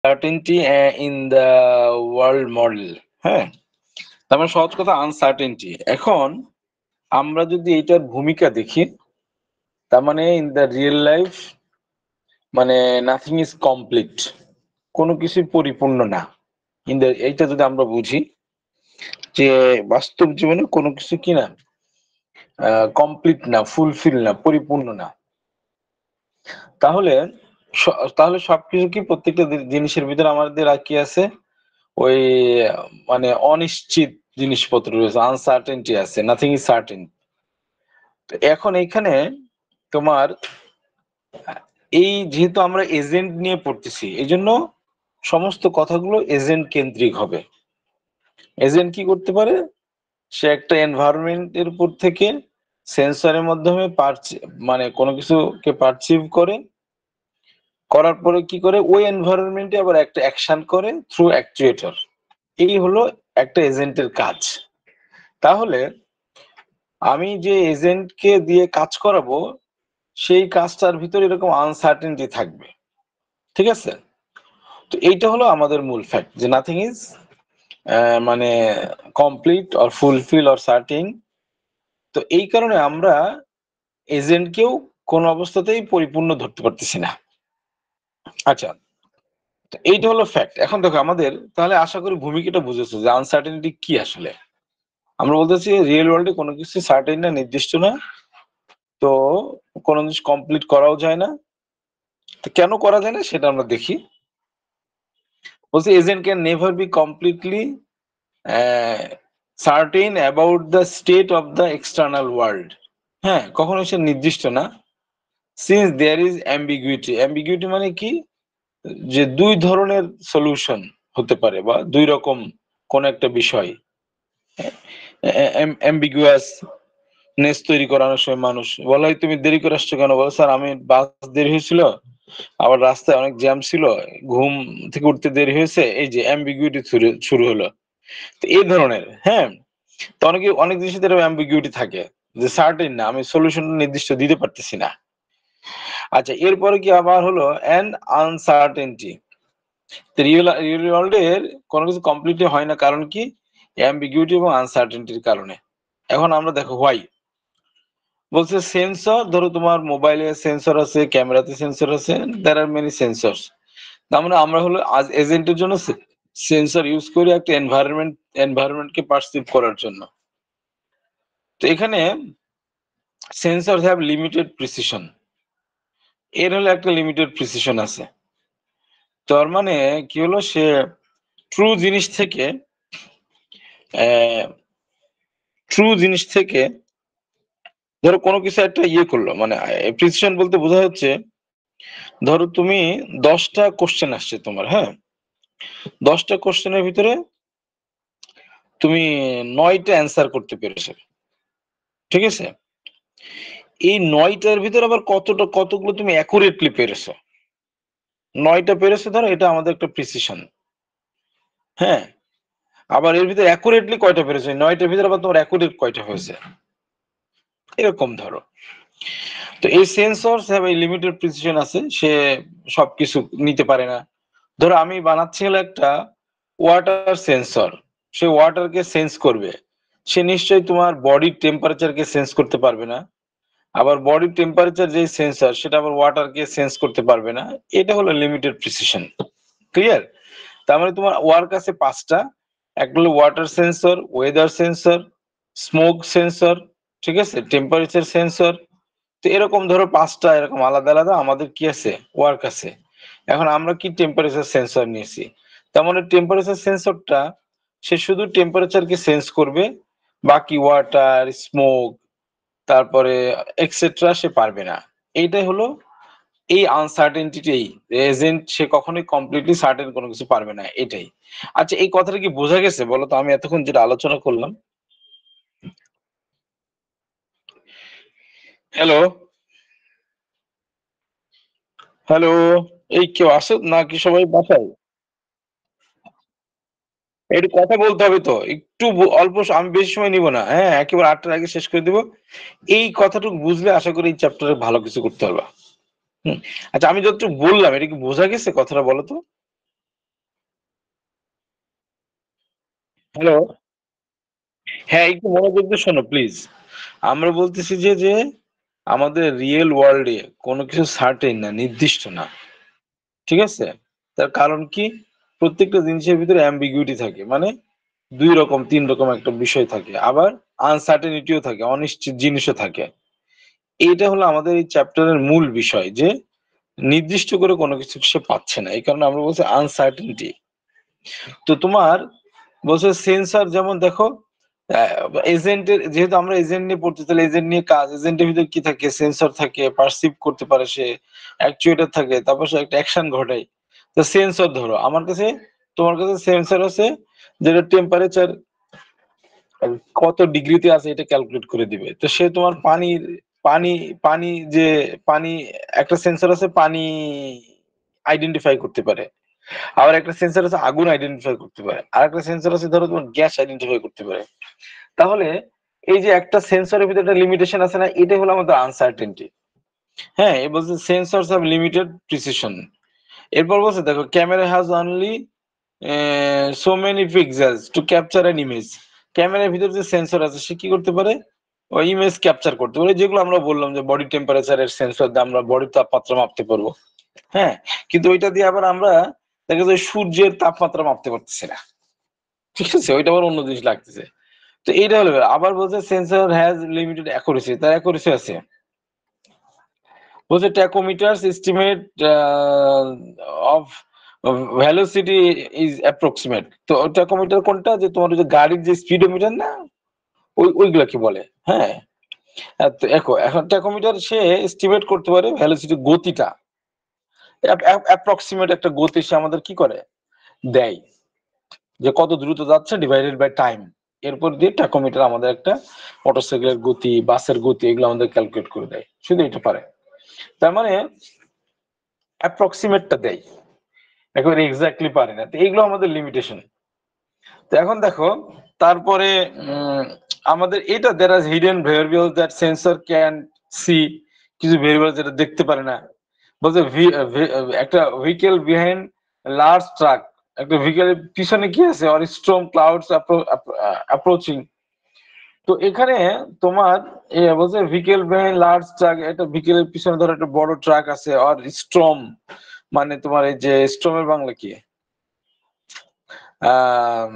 Uncertainty in the world model. হ্যাঁ, তার মানে সহজ কথা আনসার্টেনটি। এখন আমরা যদি এটার ভূমিকা দেখি, তার মানে ইন দ্য রিয়েল লাইফ মানে নাথিং ইজ কমপ্লিট, কোনো কিছুই পরিপূর্ণ না। এইটা যদি আমরা বুঝি যে বাস্তব জীবনে কোনো কিছু কি না, কমপ্লিট না, ফুলফিল না, পরিপূর্ণ না, তাহলে তাহলে সবকিছু কি প্রত্যেকটা জিনিসের ভিতরে আমাদের আর কি আছে, ওই মানে অনিশ্চিত জিনিসপত্র রয়েছে, আনসার্টেনটি আছে, নাথিং ইজ সার্টেন। তো এখন এইখানে তোমার এই যেহেতু আমরা এজেন্ট নিয়ে পড়তেছি, এই জন্য সমস্ত কথাগুলো এজেন্ট কেন্দ্রিক হবে। এজেন্ট কি করতে পারে? সে একটা এনভায়রনমেন্টের উপর থেকে সেন্সরের মাধ্যমে মানে কোনো কিছুকে পারসিভ করে, করার পরে কি করে ওই এনভায়রনমেন্টে আবার একটা অ্যাকশন করে থ্রু অ্যাকচুয়েটর। এই হলো একটা এজেন্টের কাজ। তাহলে আমি যে এজেন্টকে দিয়ে কাজ করাবো, সেই কাজটার ভিতরে এরকম আনসার্টেনটি থাকবে। ঠিক আছে? তো এইটা হলো আমাদের মূল ফ্যাক্ট যে নাথিং ইজ মানে complete or fulfil or sardine. তো এই কারণে আমরা এজেন্টকেও কোন অবস্থাতেই পরিপূর্ণ ধরতে পারতেছি না। আচ্ছা, তো এইটা হলো ফ্যাক্ট। এখন দেখো আমাদের তাহলে আশা করি ভূমিকাটা বুঝেছো যে আনসার্টেনিটি কি আসলে। আমরা বলতেছি রিয়েল ওয়ার্ল্ডে কোনো কিছু সার্টেন না, নির্দিষ্ট না, তো কোনো জিনিস কমপ্লিট করাও যায় না। তো কেন করা যায় না সেটা আমরা দেখি। বলছে agent can never be completely certain about the state of the external world. হ্যাঁ, কখনো সে নির্দিষ্ট না। Since there is ambiguity. Ambiguity মানে কি? যে দুই ধরনের সলিউশন হতে পারে বা দুই রকম কোন একটা বিষয়। অ্যাম্বিগুয়াস নেস তৈরি করানোর সময় মানুষ বলে, তুমি দেরি করে আসছো কেন? বলো, স্যার আমি বাস দেরি হয়েছিল, আবার রাস্তায় অনেক জ্যাম ছিল, ঘুম থেকে উঠতে দেরি হয়েছে। এই যে অ্যাম্বিগুইটি শুরু হলো। তো এই ধরনের, হ্যাঁ, তো অনেক জিনিসের এরকম অ্যাম্বিগুইটি থাকে যে সার্টেন না, আমি সলিউশন নির্দিষ্ট দিতে পারতেছি না। আচ্ছা, এরপরে কি আবার হলো অ্যান আনসার্টেনটি। রিয়েল ওয়ার্ল্ডের কোনো কিছু কমপ্লিটলি হয় না, কারণ কি? অ্যাম্বিগুইটি এবং আনসার্টেনটির কারণে। এখন আমরা দেখো হোয়াই। বলছে সেন্সর, ধরো তোমার মোবাইলে সেন্সর আছে, ক্যামেরাতে সেন্সর আছে, দেয়ার আর মেনি সেন্সরস। তার মানে আমরা হলো আজ এজেন্টের জন্য সেন্সর ইউজ করি একটা এনভায়রনমেন্টকে পারসিভ করার জন্য। তো এখানে সেন্সর হ্যাভ লিমিটেড প্রিসিশন। এর হলো একটা লিমিটেড প্রিসিশন আছে। তার মানে কি হলো, সে ট্রু জিনিস থেকে ধরো কোনো কিছু একটা ইয়ে করলো, মানে প্রিসিশন বলতে বোঝা হচ্ছে, ধরো তুমি 10টা কোশ্চেন আসছে তোমার, হ্যাঁ, 10টা কোশ্চেনের ভিতরে তুমি 9টা অ্যান্সার করতে পেরেছো। ঠিক আছে? এই 9টার ভিতরে আবার কতগুলো তুমি অ্যাকুরেটলি পেরেছো। 9টা পেরেছো, ধরো এটা আমাদের একটা প্রিসিশন। হ্যাঁ, আবার এর ভিতরে অ্যাকুরেটলি কয়টা পেরেছো, 9টার ভিতরে আবার তোমার অ্যাকুরেট কয়টা হয়েছে, এরকম ধরো। তো এই সেন্সরস হ্যাভ এই লিমিটেড প্রিসিশন আছে, সে সবকিছু নিতে পারে না। ধরো আমি বানাচ্ছি হলো একটা ওয়াটার সেন্সর, সে ওয়াটারকে সেন্স করবে, সে নিশ্চয়ই তোমার বডির টেম্পারেচারকে সেন্স করতে পারবে না। আবার বডির টেম্পারেচার যে সেন্সর, সেটা আবার ওয়াটারকে সেন্স করতে পারবে না। এটা হলো লিমিটেড প্রিসিশন। ক্লিয়ার? তার মানে তোমার ওয়ার্ক আছে 5টা। একটা হলো water sensor, weather sensor, smoke sensor, ঠিক আছে, টেম্পারেচার সেন্সর। তো এরকম ধরো 5টা এরকম আলাদা আলাদা আমাদের কি আছে, ওয়ার্ক আছে। এখন আমরা কি টেম্পারেচার সেন্সর নিয়েছি, তার মানে টেম্পারেচার সেন্সরটা সে শুধু টেম্পারেচারকে সেন্স করবে, বাকি ওয়াটার, স্মোক, তারপরে এক্সেট্রা সে পারবে না। এইটাই হলো এই আনসার্টেনটিটি। এজেন্ট সে কখনোই কমপ্লিটলি সার্টেন কোনো কিছু পারবে না, এটাই। আচ্ছা, এই কথাটা কি বোঝা গেছে বলো তো, আমি এতক্ষণ যেটা আলোচনা করলাম? হ্যালো, হ্যালো, এই কেউ আসো নাকি সবাই বাসায়? একটু কথা বলতে হবে তো, একটু অল্প আমি বেশি সময় নিব না, হ্যাঁ, একেবারে 8টার আগে শেষ করে দিব। এই কথাটুকু বুঝলে আশা করি এই চ্যাপ্টারে ভালো কিছু করতে পারবা। হুম। আচ্ছা, আমি যতটুকু বললাম এটা কি বোঝা গেছে, কথাটা বলো তো? হ্যালো, হ্যাঁ, একটু মনোযোগ দিয়ে শোনো প্লিজ। আমরা বলতেছি যে আমাদের রিয়েল ওয়ার্ল্ড এ কোনো কিছু সার্টেন না, নির্দিষ্ট না। ঠিক আছে? তার কারণ কি? প্রত্যেকটা জিনিসের ভিতরে ambiguity থাকে। মানে ২ রকম ৩ রকম একটা বিষয় থাকে। আবার আনসার্টেনিটি ও থাকে, অনিশ্চিত জিনিসও থাকে। এইটা হলো আমাদের এই চ্যাপ্টারের মূল বিষয় যে নির্দিষ্ট করে কোনো কিছু সে পাচ্ছে না। এই কারণে আমরা বলছি আনসার্টেনিটি। তো তোমার বলছে সেন্সর যেমন দেখো আ এজেন্টের যেহেতু আমরা এজেন্ট নিয়ে পড়ছি তাহলে এজেন্ট নিয়ে কাজ। এজেন্টের ভিতরে কি থাকে? সেন্সর থাকে, পারসিভ করতে পারে সে, অ্যাকচুয়েটর থাকে, তারপর সে একটা অ্যাকশন ঘটায়। তো সেন্সর ধরো, আমার কাছে তোমার কাছে সেন্সর আছে যেটা টেম্পারেচার কত ডিগ্রিতে আছে এটা ক্যালকুলেট করে দিবে। তো সে তোমার পানি পানি যে পানি একটা সেন্সর আছে পানি আইডেন্টিফাই করতে পারে। আবার একটা সেন্সর আছে আগুন আইডেন্টিফাই করতে পারে। আরেকটা সেন্সর আছে ধরো তোমার গ্যাস আইডেন্টিফাই করতে পারে। তাহলে এই যে একটা সেন্সরের ভিতরে একটা লিমিটেশন আছে না? এটাই হলো আমাদের আনসার্টেনটি। হ্যাঁ? এ বলছে সেন্সরস হ্যাভ লিমিটেড প্রিসিশন। এরপর বলছে দেখো camera has only so many pixels to capture an image. ক্যামেরার ভিতরে যে সেন্সর আছে সে কি করতে পারে? ওই ইমেজ ক্যাপচার করতে পারে। যেগুলো আমরা বললাম যে বডি টেম্পারেচার এর সেন্সর দিয়ে আমরা বডির তাপমাত্রা মাপতে পারবো। হ্যাঁ? কিন্তু ওইটা দিয়ে আবার আমরা দেখা যায় সূর্যের তাপমাত্রা মাপতে পারতেছি না। ঠিক আছে? ওইটা আবার অন্য জিনিস লাগতেছে। তো এইটা হলো আবার বলছে সেন্সর হ্যাজ লিমিটেড অ্যাকুরেসি। তার অ্যাকুরেসি আছে। বলছে tachometers estimate of velocity is approximate. তো tachometer কোনটা? যে তোমার ওই যে গাড়ির যে স্পিডোমিটার না? ওইগুলাকে বলে। হ্যাঁ? তো এখন tachometer সে এস্টিমেট করতে পারে ভেলোসিটি গতিটা। অ্যাপ্রক্সিমেট একটা গতি সে আমাদের কি করে? দেয়। যে কত দ্রুত যাচ্ছে ডিভাইডেড বাই টাইম। এরপর দিয়ে tachometer আমাদের একটা মোটরসাইকেলের গতি, বাসের গতি এগুলো আমাদের ক্যালকুলেট করে দেয়। শুধু এটা পারে। তার মানে অ্যাপ্রক্সিমেটটা দেয়। একেবারে এক্সাক্টলি পারে না। তো এইগুলো আমাদের লিমিটেশন। তো এখন দেখো তারপরে উম আমাদের এটা there are hidden variables that sensor can see, কিছু ভেরিয়েবল যেটা দেখতে পারে না। বলছে একটা ভেহিকল বিহাইন্ড লার্জ ট্রাক, একটা ভেহিকলের পিছনে কি আছে? or storm clouds approaching. তো এখানে তোমার বলছে ভেহিকল বিহাইন্ড লার্জ ট্রাক, একটা ভেহিকলের পিছনে ধরো একটা বড় ট্রাক আছে or স্টর্ম, মানে তোমার এই যে স্টর্মের বাংলা কি? আম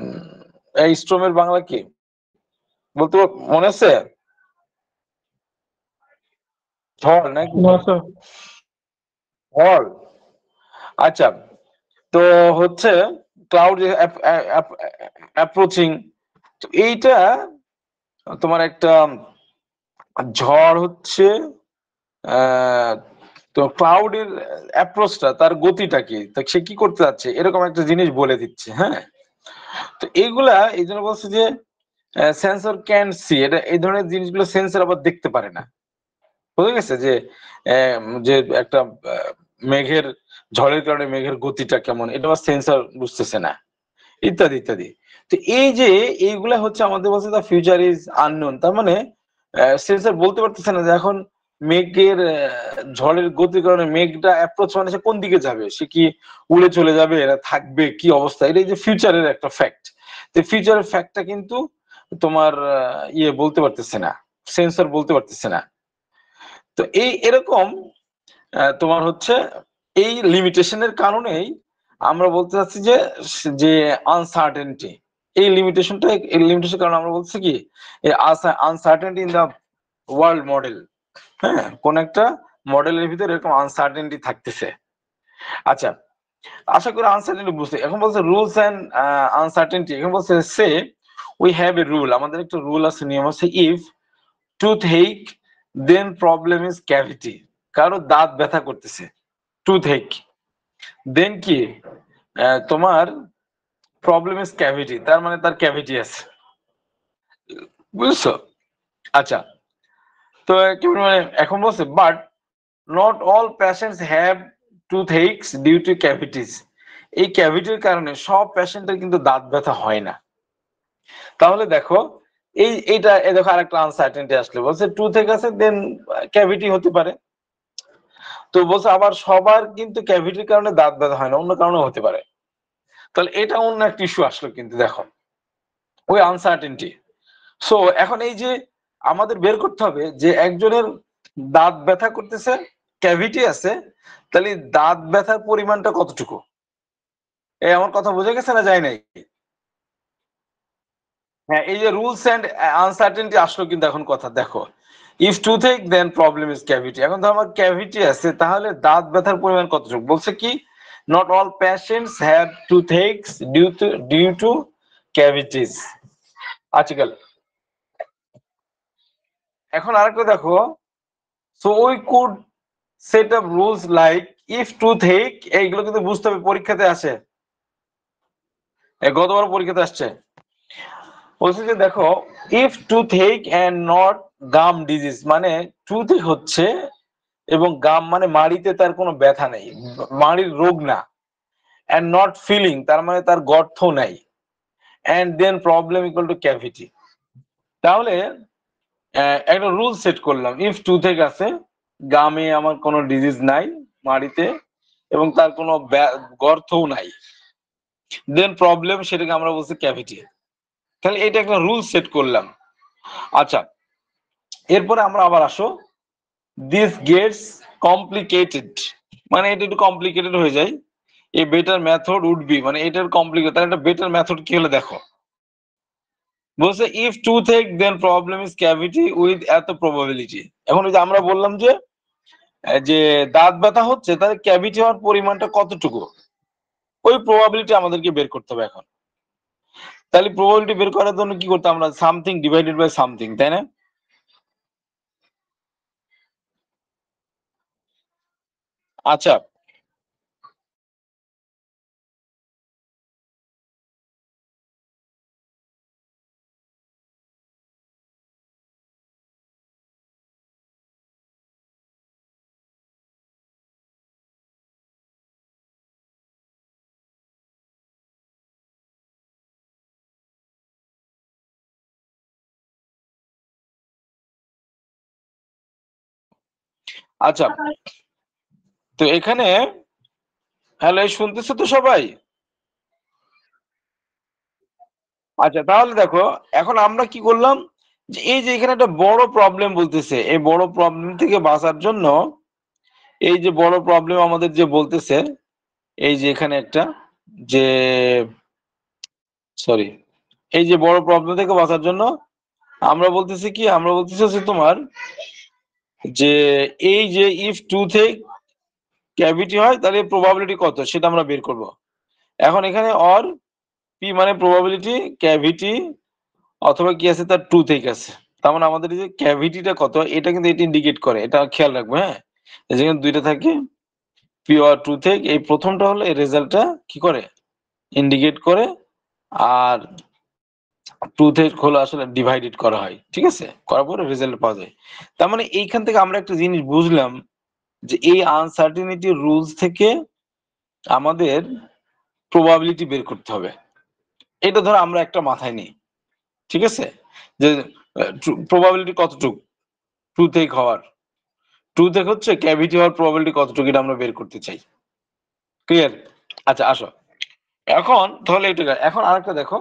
এই স্টর্মের বাংলা কি? বলতে মনে আছে? ঝড় নাকি? না স্যার। ঝড়। আচ্ছা। তো হচ্ছে ক্লাউড অ্যাপ্রোচিং। তো এইটা তোমার একটা ঝড় হচ্ছে আহ তো ক্লাউডের অ্যাপ্রোচটা তার গতিটা কি? তা সে কি করতে যাচ্ছে? এরকম একটা জিনিস বলে দিচ্ছে। হ্যাঁ? তো এইগুলা এইজন্য বলছে যে সেন্সর ক্যান সি, এটা এই ধরনের জিনিসগুলো সেন্সর আবার দেখতে পারে না। বোঝা গেছে যে যে একটা আ মেঘের ঝড়ের কারণে মেঘের গতিটা কেমন এটা আবার সেন্সর বুঝতেছে না। ইত্যাদি, ইত্যাদি। তো এই যে এইগুলা হচ্ছে আমাদের বলছে দ্যা ফিউচার ইজ আননোন। তার মানে সেন্সর বলতে পারতেছে না যে এখন মেঘের ঝড়ের গতির কারণে মেঘটা অ্যাপ্রোচ মানে সে কোন দিকে যাবে? সে কি উড়ে চলে যাবে? না থাকবে? কি অবস্থা? এটা এই যে ফিউচারের একটা ফ্যাক্ট। তো ফিউচারের ফ্যাক্টটা কিন্তু তোমার বলতে পারতেছে না। সেন্সর বলতে পারতেছে না। তো এরকম তোমার হচ্ছে এই লিমিটেশনের কারণেই আমরা বলতে চাচ্ছি যে আনসার্টেনটি। এই লিমিটেশন কারণে আমরা বলছি কি uncertainty in the world model. হ্যাঁ? কোন একটা মডেলের ভিতরে এরকম আনসার্টেনটি থাকতেছে। আচ্ছা, আশা করি আনসার্টেনটি বুঝতে। এখন বলছে রুলস অ্যান্ড আনসার্টেনটি। এখন বলছে say we have a rule. আমাদের একটা রুল আছে, নিয়ম আছে। If tooth ache then problem is cavity. কারো দাঁত ব্যথা করতেছে, টুথ ache, দেন কি তোমার প্রবলেম ইজ ক্যাভিটি, তার মানে তার ক্যাভিটি আছে। বুঝছো? আচ্ছা। তো কি মানে এখন বলছে but not all patients have toothaches due to cavities. এই ক্যাভিটির কারণে সব পেশেন্টের কিন্তু দাঁত ব্যথা হয় না। তাহলে দেখো এইটা দেখো আরেকটা আনসার্টেনটি আসলে বলছে টুথ এক আছে দেন ক্যাভিটি হতে পারে। তো বলছে আবার সবার কিন্তু ক্যাভিটির কারণে দাঁত ব্যথা হয় না, অন্য কারণে হতে পারে। তাহলে এটা অন্য একটা ইস্যু আসলো কিন্তু দেখো। ওই আনসার্টেনটি। সো এখন এই যে আমাদের বের করতে হবে যে একজনের দাঁত ব্যথা করতেছে, ক্যাভিটি আছে, তাহলে দাঁত ব্যথার পরিমাণটা কতটুকু? এই আমার কথা বোঝা গেছে না যায় নাই? হ্যাঁ, এই যে রুলস এন্ড আনসার্টেনটি আসলো কিন্তু এখন কথা দেখো। If toothache then problem is cavity. এখন ধর আমার ক্যাভিটি আছে তাহলে দাঁত ব্যথার পরিমাণ কতটুকু? বলছে কি not all patients have toothaches due to cavities. Article. এখন আরেকটা দেখো, so we could set up rules like if toothache, এইগুলো কিন্তু বুঝতে হবে পরীক্ষাতে আসে, গতবার পরীক্ষাতে আসছে। বলছে যে দেখো if toothache and not gum disease, মানে টুথেক হচ্ছে এবং গাম মানে মাড়িতে তার কোনো ব্যথা নেই, মাড়ির রোগ না, এন্ড নট ফিলিং তার মানে তার গর্ত নাই, and then problem equal to cavity. তাহলে একটা রুল সেট করলাম, ইফ টুথেক আছে, গামে আমার কোনো ডিজিজ নাই মাড়িতে, এবং তার কোনো গর্তও নাই, দেন প্রবলেম সেটাকে আমরা বলছি ক্যাভিটি। তাহলে এটা একটা রুল সেট করলাম। আচ্ছা, এরপরে আমরা আবার আসো, দিস গেটস কমপ্লিকেটেড, মানে এটা একটু কমপ্লিকেটেড হয়ে যায়। A better method would be, মানে এটার কমপ্লিকেটেড, তাহলে একটা বেটার মেথড কি হলো দেখো। বলছে if toothache then problem is cavity with এত প্রবাবিলিটি। এখন ওই যে আমরা বললাম যে দাঁত ব্যথা হচ্ছে, তাহলে ক্যাভিটি হওয়ার পরিমাণটা কতটুকু, ওই প্রবাবিলিটি আমাদেরকে বের করতে হবে এখন। তাহলে প্রবাবিলিটি বের করার জন্য কি করতে আমরা সামথিং ডিভাইডেড বাই সামথিং, তাই না? আচ্ছা, আচ্ছা, তো এখানে হ্যালো, শুনতেছো তো সবাই? আচ্ছা, তাহলে দেখো এখন আমরা কি করলাম, যে এই যে এখানে একটা বড় প্রবলেম বলতেছে, এই বড় প্রবলেম থেকে বাঁচার জন্য, এই যে বড় প্রবলেম আমাদের যে বলতেছে, এই যে এখানে একটা, যে সরি, এই যে বড় প্রবলেম থেকে বাঁচার জন্য আমরা বলতেছি কি, আমরা বলতেছি হচ্ছে তোমার যে এই যে ইফ টু থেকে ক্যাভিটি হয় তাহলে প্রবাবিলিটি কত সেটা আমরা বের করব। এখন এখানে অর পি মানে প্রবাবিলিটি, ক্যাভিটি অথবা কি আছে তার টু থেকে আছে, তার মানে আমাদের এই যে ক্যাভিটিটা কত এটা কিন্তু এটা ইন্ডিকেট করে, এটা খেয়াল রাখবো। হ্যাঁ, যেখানে দুইটা থাকে পি আর টু থেকে, এই প্রথমটা হলো এই রেজাল্টটা কি করে ইন্ডিকেট করে, আর টু থেকে হলো আসলে ডিভাইডেড করা হয়, ঠিক আছে, করার পরে রেজাল্ট পাওয়া যায়। তার মানে এইখান থেকে আমরা একটা জিনিস বুঝলাম যে এই আনসার্টিনিটি রুলস থেকে আমাদের প্রবাবিলিটি বের করতে হবে। এটা ধরো আমরা একটা মাথায় নিই, ঠিক আছে, যে প্রবাবিলিটি কতটুকু টু থেকে হওয়ার, টু থেকে হচ্ছে ক্যাভিটি হওয়ার প্রবাবিলিটি কতটুকু, এটা আমরা বের করতে চাই। ক্লিয়ার? আচ্ছা, আসো এখন তাহলে এটা, এখন আরেকটা দেখো,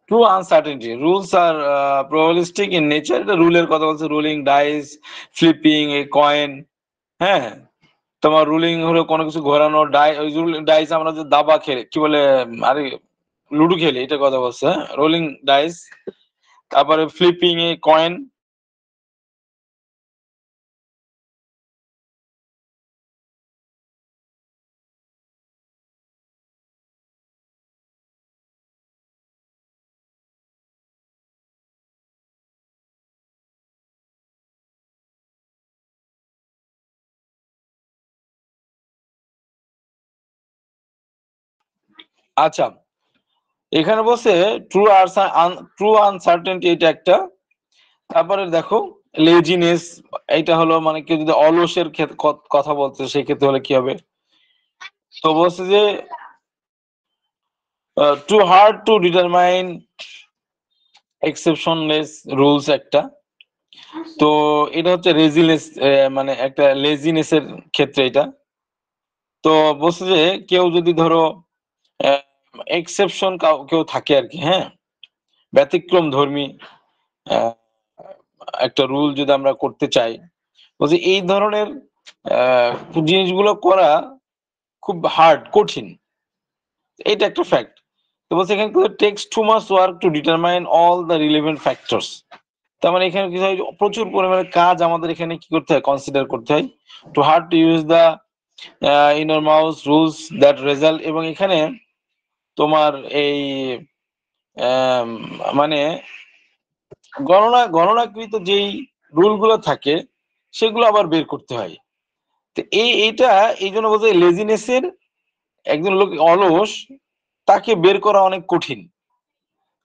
true uncertainty rules are probabilistic in nature. এটা রুলের কথা বলছে, rolling dice, flipping a coin. হ্যাঁ, তোমার রুলিং হলো কোনো কিছু ঘোরানো, ডাইস আমরা যে দাবা খেলে কি বলে, আরে লুডো খেলি, এটা কথা বলছে, রোলিং ডাইস। তারপরে ফ্লিপিং এ কয়েন। আচ্ছা, এখানে বলছে ট্রু আনসার্টেনটি, এটা একটা। তারপরে দেখো লেজিনেস, এটা হলো মানে কেউ যদি অলসের কথা বলছে সেক্ষেত্রে হলে কি হবে। তো বলছে যে too hard to determine exceptionless rules একটা। তো এটা হচ্ছে রেজিনেস, মানে একটা লেজিনেসের ক্ষেত্রে এটা। তো বলছে যে কেউ যদি ধরো এক্সেপশন কেউ থাকে আর কি, হ্যাঁ, ব্যতিক্রম ধর্মী একটা রুল যদি আমরা করতে চাই, বলছি এই ধরনের জিনিসগুলো করা খুব হার্ড, কঠিন। এটা একটা ফ্যাক্ট। তো বলছে এখানে takes too much work to determine all the relevant factors. তার মানে এখানে কি হয়, প্রচুর পরিমাণে কাজ আমাদের এখানে কি করতে হয়, কনসিডার করতে হয়। Too hard to use the enormous rules that result. এবং এখানে তোমার এই মানে গণনাকৃত যেই রুলগুলো থাকে সেগুলো আবার বের করতে হয়। তো এইটা এই জন্য বলতে লেজিনেসের, একজন লোক অলস তাকে বের করা অনেক কঠিন।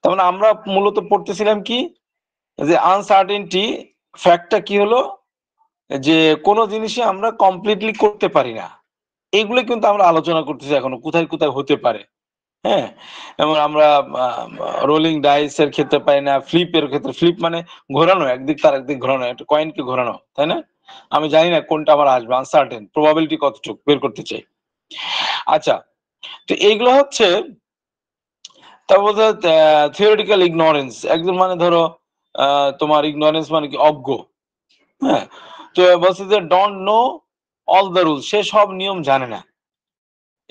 তার মানে আমরা মূলত পড়তেছিলাম কি, যে আনসার্টেনটি ফ্যাক্টটা কি হলো, যে কোনো জিনিসই আমরা কমপ্লিটলি করতে পারি না। এইগুলো কিন্তু আমরা আলোচনা করতেছি এখনো, কোথায় কোথায় হতে পারে। হ্যাঁ, এবং আমরা রোলিং ডাইস এর ক্ষেত্রে পাই না, ফ্লিপের ক্ষেত্রে, ফ্লিপ মানে ঘোরানো, একদিক তার একদিক ঘোরানো, একটা কয়েনকে ঘোরানো, তাই না? আমি জানি না কোনটা আমার আসবে, আনসার্টেন, প্রবাবিলিটি কতটুকু বের করতে চাই। আচ্ছা, তো এইগুলো হচ্ছে, তারপর থিওরিটিক্যাল ইগনোরেন্স। একদম মানে ধরো তোমার ইগনোরেন্স মানে কি, অজ্ঞ। হ্যাঁ, তো বলছে যে don't know all the rules, সে সব নিয়ম জানে না।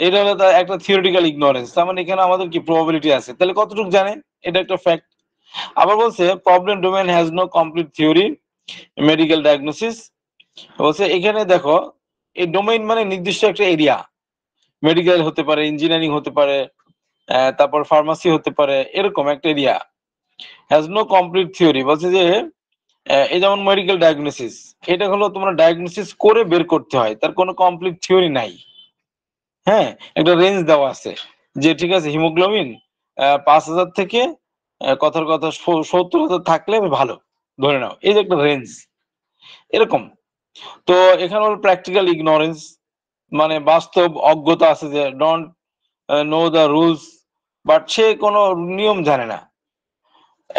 এটা হলো তার একটা থিওরিটিক্যাল ইগনোরেন্স। তার মানে এখানে আমাদের কি প্রবাবিলিটি আছে, তাহলে কতটুকু জানে, এটা একটা ফ্যাক্ট। আবার বলছে problem domain has no complete theory, medical diagnosis. বলছে এখানে দেখো, এই ডোমেইন মানে নির্দিষ্ট একটা এরিয়া, মেডিকেল হতে পারে, ইঞ্জিনিয়ারিং হতে পারে, তারপর ফার্মাসি হতে পারে, এরকম একটা area has no complete theory. বলছে যে এই যেমন মেডিকেল ডায়াগনোসিস, এটা হলো তোমরা ডায়াগনোসিস করে বের করতে হয়, তার কোনো কমপ্লিট থিওরি নাই। হ্যাঁ, একটা রেঞ্জ দেওয়া আছে যে ঠিক আছে হিমোগ্লোবিন 5,000 থেকে কথার কথা 70,000 থাকলে ভালো, ধরে নাও, এই যে একটা রেঞ্জ এরকম। তো এখানে হলো প্র্যাকটিক্যাল ইগনোরেন্স, মানে বাস্তব অজ্ঞতা আছে, যে don't know the rules, but সে কোনো নিয়ম জানে না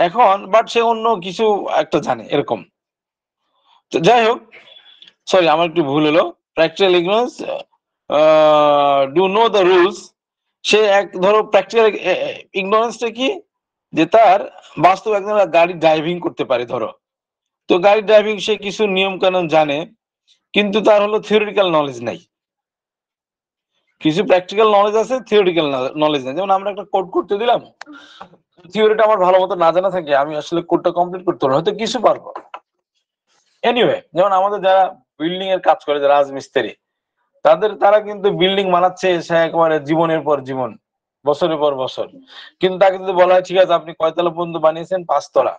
এখন, বাট সে অন্য কিছু একটা জানে, এরকম। তো যাই হোক, সরি আমার একটু ভুল হলো, practical ignorance, do know the rules. সে এক ধরো প্র্যাকটিক্যাল ইগনোরেন্সটা কি, যে তার বাস্তব একজন গাড়ি ড্রাইভিং করতে পারে ধরো, তো গাড়ি ড্রাইভিং সে কিছু নিয়ম কানুন জানে, কিন্তু তার হলো থিওরিটিক্যাল নলেজ নাই। কিছু প্র্যাকটিক্যাল নলেজ আছে, থিওরিটিক্যাল নলেজ নেই। যেমন আমরা একটা কোড করতে দিলাম, থিওরিটা আমার ভালো মতো না জানা থাকে, আমি আসলে কোডটা কমপ্লিট করতে পারবো, হয়তো কিছু পারবো। এনিওয়ে, যেমন আমাদের যারা বিল্ডিং এর কাজ করে, যারা রাজমিস্ত্রি, তারা কিন্তু বিল্ডিং বানাচ্ছে সে একেবারে জীবনের পর জীবন, বছরের পর বছর, কিন্তু তাকে যদি বলা হয় ঠিক আছে আপনি কয়তলা পর্যন্ত বানিয়েছেন, 5 তলা,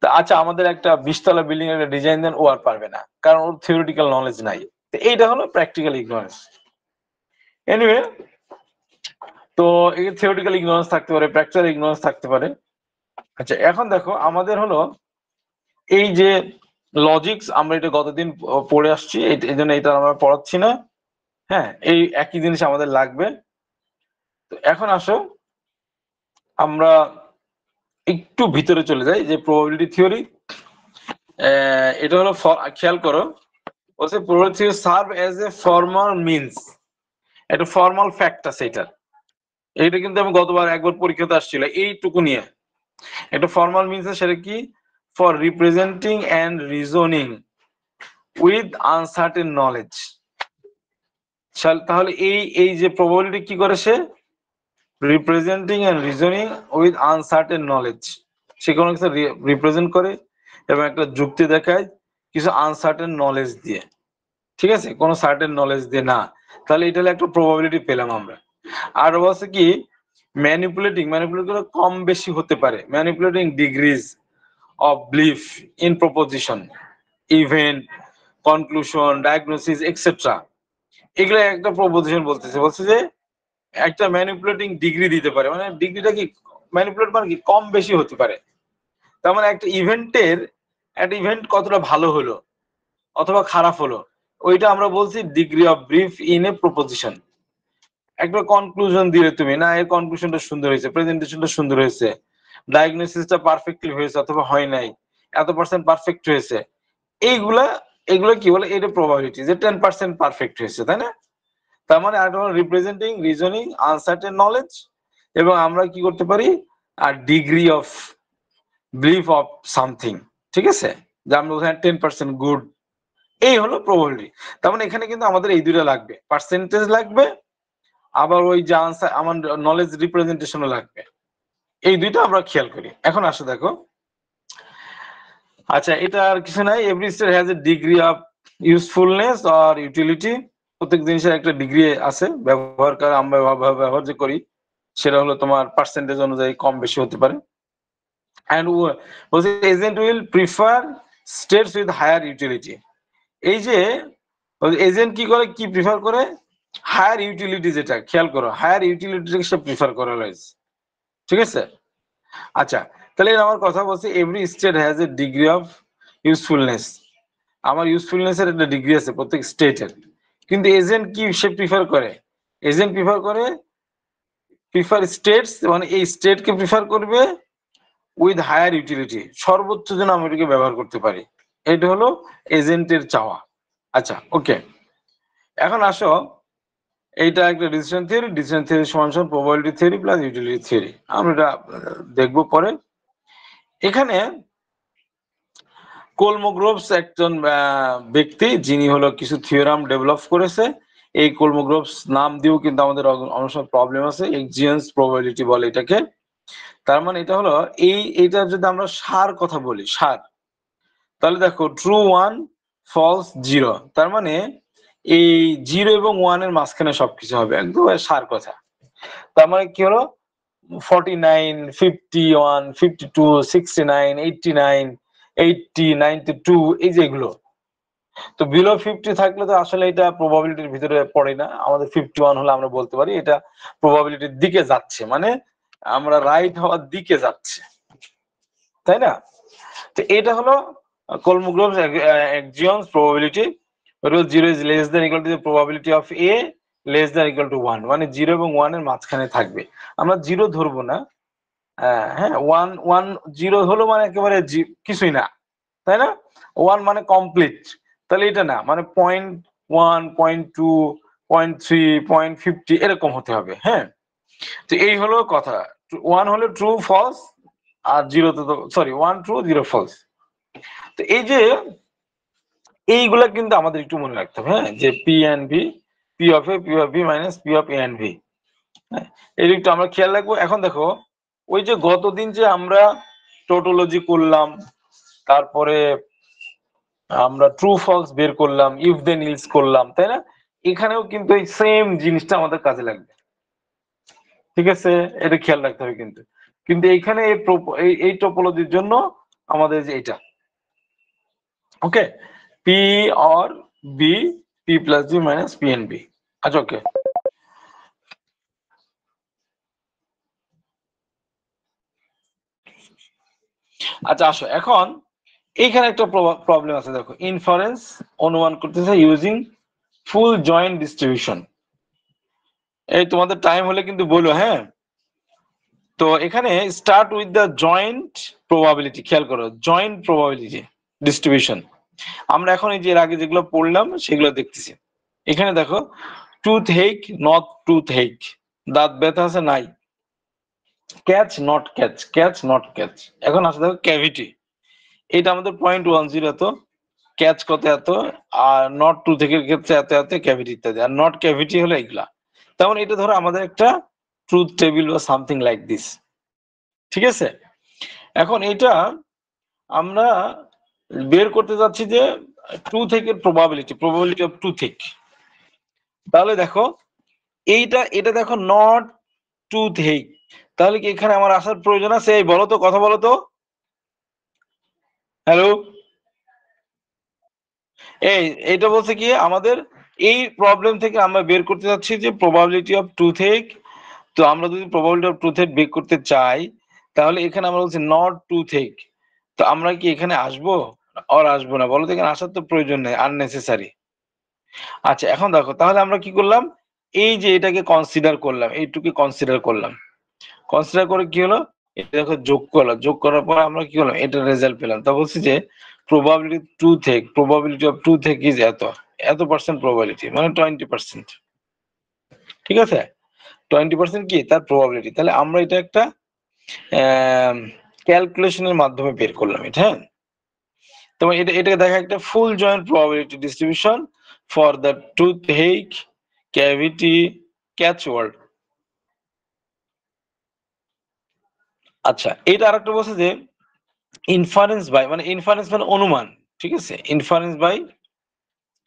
তা আচ্ছা আমাদের একটা 20 তলা বিল্ডিং এর ডিজাইন দেন, ও আর পারবে না, কারণ ওর থিওরিটিক্যাল নলেজ নাই। তো এইটা হলো প্র্যাকটিক্যাল ইগনোরেন্স। এনিওয়ে, তো এই থিওরিটিক্যাল ইগনোরেন্স থাকতে পারে, প্র্যাকটিক্যাল ইগনোরেন্স থাকতে পারে। আচ্ছা, এখন দেখো আমাদের হলো এই যে লজিক্স, আমরা এটা গতদিন পড়ে আসছি, এই জন্য এটা আমরা পড়াচ্ছি না। হ্যাঁ, এই একই জিনিস আমাদের লাগবে। তো এখন আসো আমরা একটু ভিতরে চলে যাই, যে প্রবাবিলিটি থিওরি, এটা হলো, খেয়াল করো, বলছে probability theory serve as a formal means, একটা ফর্মাল ফ্যাক্ট আছে এটার। এইটা কিন্তু আমি গতবার একবার পরীক্ষাতে আসছিল এইটুকু নিয়ে, একটা ফর্মাল মিনস, সেটা কি, for representing and reasoning with uncertain knowledge. তাহলে এই যে প্রবাবিলিটি কি করে, সে representing and reasoning with uncertain knowledge, সে কোনো কিছু রিপ্রেজেন্ট করে এবং একটা যুক্তি দেখায় কিছু আনসার্টেন নলেজ দিয়ে, ঠিক আছে, কোনো সার্টেন নলেজ দিয়ে না। তাহলে এটা হলো একটা প্রবাবিলিটি পেলাম আমরা। আর বলছে কি, ম্যানিপুলেটিং করে কম বেশি হতে পারে, manipulating degrees of belief in proposition, event, conclusion, diagnosis etcetera, এগুলো একটা প্রপোজিশন বলছে যে একটা ম্যানিপুলেটিং ডিগ্রি দিতে পারে, মানে ডিগ্রিটা কি, ম্যানিপুলেট মানে কি, কম বেশি হতে পারে। তার মানে একটা ইভেন্ট কতটা ভালো হলো অথবা খারাপ হলো, ওইটা আমরা বলছি degree of brief in a proposition. একটা কনক্লুশন দিলে তুমি, না এর কনক্লুশনটা সুন্দর হয়েছে, প্রেজেন্টেশনটা সুন্দর হয়েছে, ডায়াগনোসিসটা পারফেক্টলি হয়েছে অথবা হয় নাই, এত% পারফেক্ট হয়েছে, এইগুলা এগুলো কি বলে, এটা প্রবাবিলিটি যে 10% পারফেক্ট হয়েছে, তাই না? তার মানে আর রিপ্রেজেন্টিং রিজনিং আনসার্টেন নলেজ, এবং আমরা কি করতে পারি, আর degree of belief of something, ঠিক আছে, যে আমরা ওখানে 10% গুড, এই হলো প্রবাবিলিটি। তার মানে এখানে কিন্তু আমাদের এই দুইটা লাগবে, পার্সেন্টেজ লাগবে, আবার ওই যে আনসার আমার নলেজ রিপ্রেজেন্টেশনও লাগবে, এই দুইটা আমরা খেয়াল করি। এখন আসো দেখো, আচ্ছা এটা আর কিছু নাই, every state has a degree of usefulness or utility, প্রত্যেক জিনিসের একটা ডিগ্রি আছে, ব্যবহার আমরা ব্যবহার যে করি সেটা হলো তোমার পার্সেন্টেজ অনুযায়ী কম বেশি হতে পারে। And agent will prefer states with higher utility, এই যে এজেন্ট কি করে, কি প্রিফার করে, হায়ার ইউটিলিটি, যেটা খেয়াল করো হায়ার ইউটিলিটিকে সে প্রিফার করে রয়েছে, ঠিক আছে। আচ্ছা তাহলে আমার কথা বলছে every state has a degree of usefulness, আমার ইউজফুলনেস এর একটা ডিগ্রি আছে প্রত্যেক স্টেটের, কিন্তু এজেন্ট কি সে প্রিফার করে, এজেন্ট প্রিফার স্টেটস, মানে এই স্টেটকে প্রিফার করবে উইথ হায়ার ইউটিলিটি, সর্বোচ্চ যেন আমি এটাকে ব্যবহার করতে পারি, এটা হলো এজেন্টের চাওয়া। আচ্ছা ওকে, এখন আসো এইটা একটা ডিসিশন থিওরি সমান probability theory plus utility theory, আমরা এটা দেখবো পরে। এখানে কোলমোগ্রোভস একজন ব্যক্তি যিনি হলো কিছু থিওরাম ডেভেলপ করেছে, এই কোলমোগ্রোভস নাম দিয়েও কিন্তু আমাদের অনেক সময় প্রবলেম আছে, এক্সিজেন্স প্রবাবিলিটি বলে এটাকে। তার মানে এটা হলো এইটা যদি আমরা সার কথা বলি, সার, তাহলে দেখো ট্রু 1 ফলস 0, তার মানে এই 0 এবং 1 এর মাঝখানে সবকিছু হবে, একদম সার কথা। তার মানে কি হলো 49, 51, 52, 69, 89, 80, 92, এই যে এগুলো, তো বিলো 50 থাকলে তো আসলে এটা প্রবাবিলিটির ভিতরে পড়ে না, আমাদের 51 হলে আমরা বলতে পারি এটা প্রবাবিলিটির দিকে যাচ্ছে, মানে আমরা রাইট হওয়ার দিকে যাচ্ছে, তাই না। তো এটা হলো কোলমোগ্রোভস এক্সিওমস probability, rule 0 is less than equal to the probability of a less than equal to 1, মানে 0 এবং 1 এর মাঝখানে থাকবে, আমরা 0 ধরবো না, হ্যাঁ 1 হলো মানে একেবারে কিছুই না, তাই না, 1 মানে কমপ্লিট, তাহলে এটা না, মানে 0.1, 0.2, 0.3, 0.50 এরকম হতে হবে, হ্যাঁ। তো এই হলো কথা, 1 হলো ট্রু ফলস, আর 0 তো সরি 1 ট্রু 0 ফলস। তো এই যে এইগুলা কিন্তু আমাদের একটু মনে রাখতে হবে, হ্যাঁ, যে P and V, P of A, P of B minus P of A and V, এই একটু আমরা খেয়াল রাখবো। এখন দেখো ওই যে গতদিন যে আমরা টোটোলজি করলাম, তারপরে আমরা ট্রু ফলস বের করলাম, ইফ দেন ইলস করলাম, তাই না, এখানেও কিন্তু এই সেম জিনিসটা আমাদের কাজে লাগবে, ঠিক আছে, এটা খেয়াল রাখতে হবে। কিন্তু কিন্তু এইখানে এই টোপোলজির জন্য আমাদের যে এটা okay, P or B, P plus B minus P N B. আচ্ছা ওকে, আচ্ছা আসো এখন এইখানে একটা প্রবলেম আছে, দেখো ইনফারেন্স অনুমান করতেছে ইউজিং ফুল জয়েন্ট ডিস্ট্রিবিউশন, এই তোমাদের টাইম হলে কিন্তু বলো, হ্যাঁ। তো এখানে start with the joint probability, খেয়াল করো জয়েন্ট প্রবাবিলিটি ডিস্ট্রিবিউশন, আমরা এখন এই যে এর আগে যেগুলো পড়লাম সেগুলো দেখতেছি। এখানে দেখো টুথ হেক নট টুথ হেক, দাঁত ব্যথা আছে নাই, catch not catch, catch not catch. এখন আসলে দেখো ক্যাভিটি, এটা আমাদের 0.10 এত, ক্যাচ কত এত, আর নট টু থেকে ক্ষেত্রে এত এত, ক্যাভিটি ইত্যাদি, আর নট ক্যাভিটি হলো এগুলা। তেমন এটা ধরো আমাদের একটা ট্রুথ টেবিল বা সামথিং লাইক দিস, ঠিক আছে। এখন এটা আমরা বের করতে যাচ্ছি যে টু থেকে প্রবাবিলিটি অফ টু থেকে, তাহলে দেখো এটা দেখো নট টু থেকে, তাহলে কি এখানে আমার আসার প্রয়োজন আছে? এই বলো তো, কথা বলো তো, হ্যালো, এইটা বলছে কি আমাদের এই প্রবলেম থেকে আমরা বের করতে যাচ্ছি যে প্রবাবিলিটি অফ টুথেক, তো আমরা যদি প্রবাবিলিটি অফ টুথেক বের করতে চাই তাহলে এখানে আমরা বলছি নট টুথেক, তো আমরা কি এখানে আসবো আর আসবো না, বলো তো, এখানে আসার তো প্রয়োজন নেই, আননেসেসারি। আচ্ছা এখন দেখো তাহলে আমরা কি করলাম, এই যে এটাকে কনসিডার করলাম, এইটুকু কনসিডার করলাম, কনসিডার করে কি হলো, এটা দেখো যোগ করলাম, যোগ করার পর আমরা কি করলাম, এটা রেজাল্ট পেলাম। তা বলছি যে প্রবাবিলিটি অফ টু থেকে ইজ এত, এত পার্সেন্ট প্রবাবিলিটি, মানে 20%, ঠিক আছে, 20% কি তার প্রবাবিলিটি। তাহলে আমরা এটা একটা ক্যালকুলেশনের মাধ্যমে বের করলাম এটা, হ্যাঁ। তোমার এটা দেখা একটা full joint probability distribution for the toothache cavity catchword. আচ্ছা, এটা আরেকটা বলছে যে ইনফারেন্স বাই, মানে ইনফারেন্স মানে অনুমান, ঠিক আছে। ইনফারেন্স বাই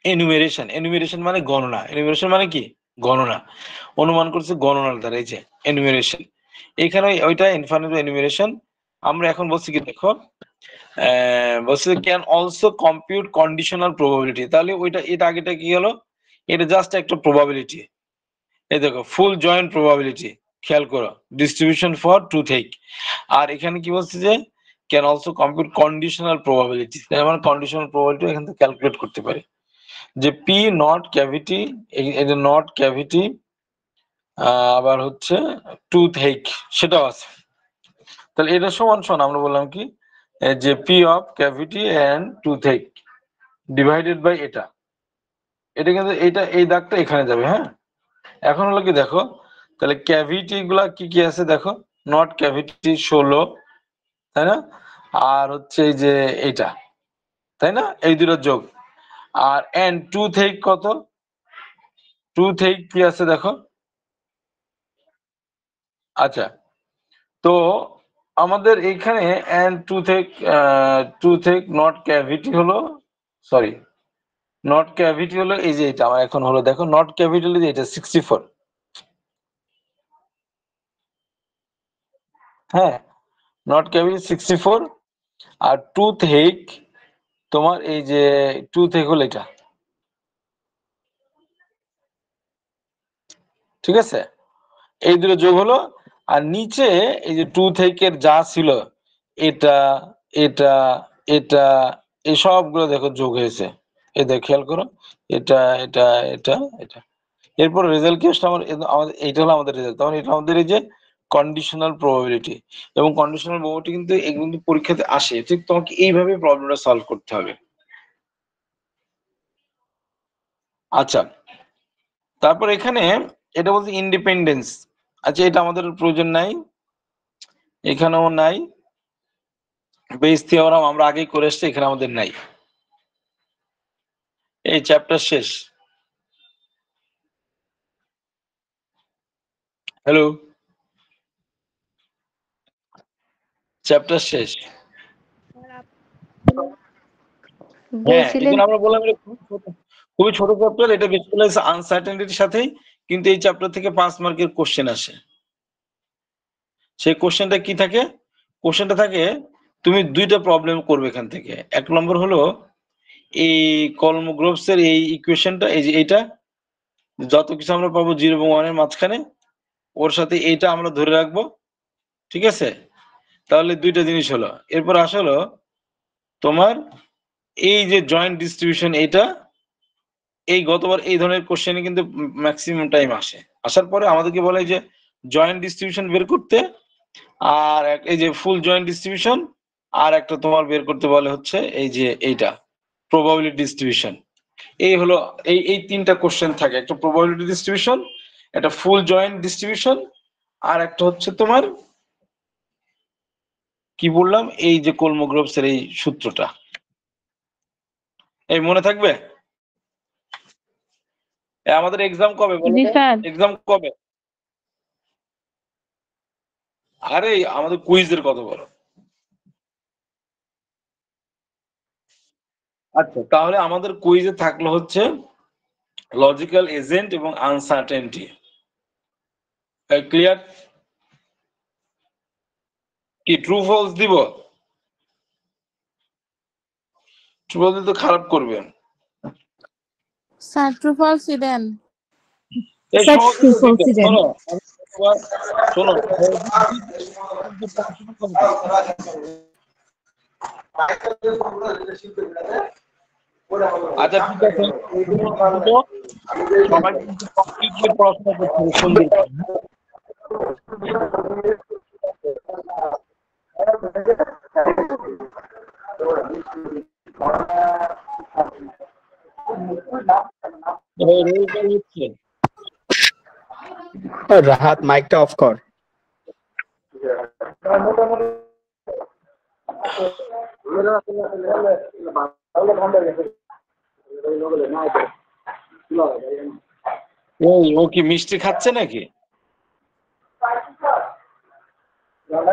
এনুমেরেশন, এনুমেরেশন মানে গণনা, এনুমেরেশন মানে কি গণনা, অনুমান করছে গণনার দ্বারা, এই যে এনুমেরেশন। এখানে ওইটা ইনফারেন্স বাই এনুমেরেশন। আমরা এখন বলছি কি দেখো, বলছে can also compute conditional probability. তাহলে ওইটা, এটা আগেটা কি হলো, এটা জাস্ট একটা প্রবাবিলিটি। এই দেখো ফুল জয়েন্ট প্রবাবিলিটি, খেয়াল করো, ডিস্ট্রিবিউশন ফর টুথ হেক। আর এখানে কি বলছে যে can also compute conditional probability, তার মানে কন্ডিশনাল প্রবাবিলিটি এখান থেকে ক্যালকুলেট করতে পারি। যে পি নট ক্যাভিটি, এটা নট ক্যাভিটি, আবার হচ্ছে টুথ হেক সেটাও আছে। তাহলে এটা সমান সমান আমরা বললাম কি, যে P of cavity and toothache divided by এটা, এটা কিন্তু এটা এই দাগটা এখানে যাবে, হ্যাঁ। এখন হলো কি দেখো, তাহলে ক্যাভিটি গুলা কি কি আছে দেখো, নট ক্যাভিটি 16, তাই না, আর হচ্ছে এই যে এইটা, তাই না, এই দুটো যোগ, আর এন্ড টুথ হেক কত, টুথ হেক কি আছে দেখো। আচ্ছা, তো আমাদের এখানে and toothache not cavity হলো, সরি নট ক্যাভিটি হলো এই যে এটা, আমার এখন হলো দেখো নট ক্যাভিটি হলো যে এটা 64, হ্যাঁ, নট ক্যাভিটি 64, আর টুথ হেক তোমার এই যে টুথ হেক হলো এটা, ঠিক আছে, এই দুটো যোগ হলো। আর নিচে এই যে টুথ হেকের যা ছিল, এটা এটা এটা এই সবগুলো দেখো যোগ হয়েছে, এই দেখো খেয়াল করো, এটা এটা এটা এটা, এরপর রেজাল্ট কি আসলে আমাদের এইটা হলো আমাদের রেজাল্ট। তখন এটা আমাদের এই যে কন্ডিশনাল প্রবাবিলিটি, এবং কন্ডিশনাল প্রবাবিলিটি কিন্তু এগুলো কিন্তু পরীক্ষাতে আসে, ঠিক তোমাকে এইভাবে প্রবলেমটা সলভ করতে হবে। আচ্ছা, তারপর এখানে এটা বলছে ইন্ডিপেন্ডেন্স। আচ্ছা, এটা আমাদের প্রয়োজন নাই, এখানেও নাই, বেস থিওরাম আমরা আগেই করে এসেছি, এখানে আমাদের নাই, এই চ্যাপ্টার শেষ। হ্যালো, চ্যাপ্টার শেষ, হ্যাঁ। এই বলছিলেন জন্য আমরা বললাম এটা খুবই ছোট চ্যাপ্টার, এটা বেসিক্যালি আনসার্টেনিটির সাথেই, কিন্তু এই চ্যাপ্টার থেকে 5 মার্কের কোশ্চেন আসে। সেই কোশ্চেনটা কি থাকে, কোশ্চেনটা থাকে তুমি দুইটা প্রবলেম করবে এখান থেকে। এক নম্বর হলো এই কলমোগ্রোভস এর এই ইকুয়েশনটা, এই যে এইটা, যত কিছু আমরা পাবো 0 এবং 1 এর মাঝখানে, ওর সাথে এইটা আমরা ধরে রাখবো, ঠিক আছে। তাহলে দুইটা জিনিস হলো। এরপর আসলো তোমার এই যে জয়েন্ট ডিস্ট্রিবিউশন, এইটা এই গতবার এই ধরনের কোশ্চেনে কিন্তু ম্যাক্সিমাম টাইম আসে। আসার পরে আমাদেরকে বলে যে জয়েন্ট ডিস্ট্রিবিউশন বের করতে, আর এই যে ফুল জয়েন্ট ডিস্ট্রিবিউশন, আর একটা তোমার বের করতে বলে হচ্ছে এই যে এইটা প্রবাবিলিটি ডিস্ট্রিবিউশন। এই হলো এই তিনটা কোশ্চেন থাকে, একটা প্রবাবিলিটি ডিস্ট্রিবিউশন, একটা ফুল জয়েন্ট ডিস্ট্রিবিউশন, আর একটা হচ্ছে তোমার কি বললাম, এই যে কলমোগ্রোভস এর এই সূত্রটা। এই মনে থাকবে? আমাদের এক্সাম কবে বলো জি তো, স্যার। এক্সাম কবে? আরে আমাদের কুইজের কথা বলো। আচ্ছা, তাহলে আমাদের কুইজে থাকলো হচ্ছে লজিক্যাল এজেন্ট এবং আনসার্টেনটি। ক্লিয়ার? কি ট্রু ফলস দিব? ট্রু ফলস তো খারাপ করবে। স্যার ট্রু ফলস দেন। এই স্যার সহজে ট্রু তো ফলস দিবে। দেন। শোনো শোনো, আচ্ছা ঠিক আছে, সবাই কিন্তু কমপ্লিটলি পড়াশোনা করতে হবে সুন্দর করে, রোল হচ্ছে। রাহাত মাইকটা অফ কর। ও কি মিষ্টি খাচ্ছে নাকি?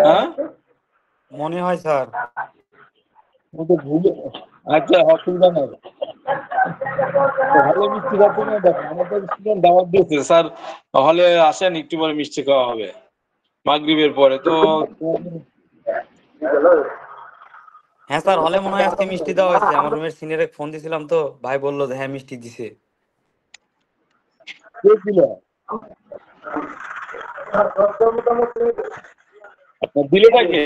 হ্যাঁ, মনে হয় স্যার। ও তো ভুলে, আচ্ছা অসুবিধা নাই। হলে মিষ্টি খাচ্ছে না, দেখো আমাদের স্টুডেন্ট দাওয়াত দিয়েছে স্যার, হলে আসেন একটু পরে মিষ্টি খাওয়া হবে মাগরিবের পরে তো। হ্যাঁ স্যার, হলে মনে হয় আজকে মিষ্টি দেওয়া হয়েছে। আমার রুমের সিনিয়রে ফোন দিছিলাম তো, ভাই বললো যে হ্যাঁ মিষ্টি দিছে। কে ছিল? দিলটা কে?